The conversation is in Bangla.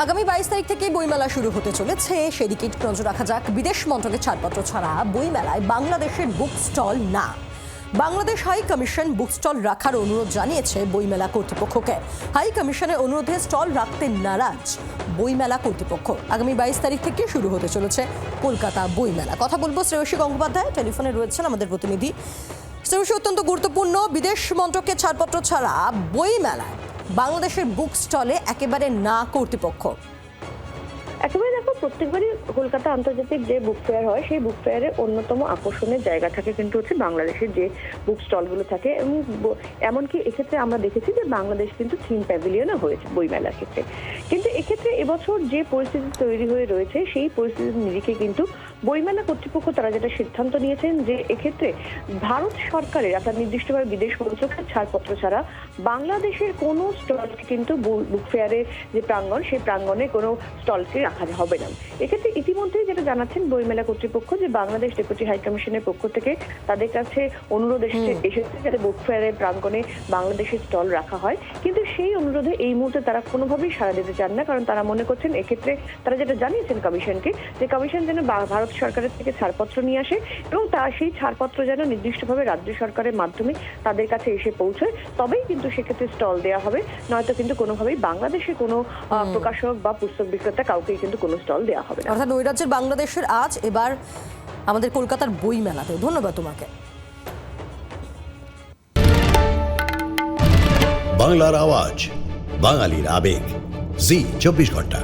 আগামী 22 তারিখ থেকে বইমেলা শুরু হতে চলেছে, সেদিকে নজর রাখা যাক। বিদেশ মন্ত্রকের ছাড়পত্র ছাড়া বইমেলায় বাংলাদেশের বুক স্টল না। Bangladesh high commission book stall রাখার অনুরোধ জানিয়েছে বইমেলা কর্তৃপক্ষকে। হাই কমিশনের অনুরোধে স্টল রাখতে নারাজ বইমেলা কর্তৃপক্ষ। আগামী 22 তারিখ থেকে শুরু হতে চলেছে কলকাতা বইমেলা। কথা বলবো শ্রেয়সী গঙ্গোপাধ্যায়, টেলিফোনে রয়েছেন আমাদের প্রতিনিধি। শ্রেয়সী, অত্যন্ত গুরুত্বপূর্ণ, বিদেশ মন্ত্রকের ছাড়পত্র ছাড়া বইমেলায় বাংলাদেশের বুক স্টলে একেবারে না কর্তৃপক্ষ। একেবারে দেখো, প্রত্যেকবারই কলকাতা আন্তর্জাতিক যে বুক ফেয়ার হয় সেই বুক ফেয়ারের অন্যতম আকর্ষণের জায়গা থাকে কিন্তু হচ্ছে বাংলাদেশের যে বুক স্টলগুলো থাকে। এবং এমনকি এক্ষেত্রে আমরা দেখেছি যে বাংলাদেশ কিন্তু থিম প্যাভিলিয়নও হয়েছে বইমেলার ক্ষেত্রে। কিন্তু এক্ষেত্রে এবছর যে পরিস্থিতি তৈরি হয়ে রয়েছে সেই পরিস্থিতির নিরিখে কিন্তু বইমেলা কর্তৃপক্ষ তারা যেটা সিদ্ধান্ত নিয়েছেন যে এক্ষেত্রে ভারত সরকারের অর্থাৎ নির্দিষ্টভাবে বিদেশ মন্ত্রকের ছাড়পত্র ছাড়া বাংলাদেশের কোনো স্টলকে কিন্তু বুক ফেয়ারের যে প্রাঙ্গণ সেই প্রাঙ্গণে কোনো স্টলকে রাখা হবে না। এক্ষেত্রে ইতিমধ্যে যেটা জানাচ্ছেন বইমেলা কর্তৃপক্ষ যে বাংলাদেশ ডেপুটি হাই কমিশনের পক্ষ থেকে তাদের কাছে অনুরোধ এসেছে যাতে বুক ফেয়ারের প্রাঙ্গণে বাংলাদেশের স্টল রাখা হয়। কিন্তু সেই অনুরোধে এই মুহূর্তে তারা কোনোভাবেই সাড়া দিতে চান না, কারণ তারা মনে করছেন এক্ষেত্রে তারা যেটা জানিয়েছেন কমিশনকে যে কমিশন যেন ভারত সরকারের থেকে ছাড়পত্র নিয়ে আসে এবং সেই ছাড়পত্র যেন নির্দিষ্টভাবে রাজ্য সরকারের মাধ্যমে তাদের কাছে এসে পৌঁছয়, তবেই কিন্তু সেক্ষেত্রে স্টল দেওয়া হবে। নয়তো কিন্তু কোনোভাবেই বাংলাদেশে কোনো প্রকাশক বা পুস্তক বিক্রেতা কাউকে কিন্তু কোনো স্টল দেওয়া হবে না। অর্থাৎ ওই রাজ্যের বাংলাদেশের আজ এবার আমাদের কলকাতার বই মেলাতে। ধন্যবাদ তোমাকে। বাংলার আওয়াজ, বাঙালির আবেগ, জি 24 ঘন্টা।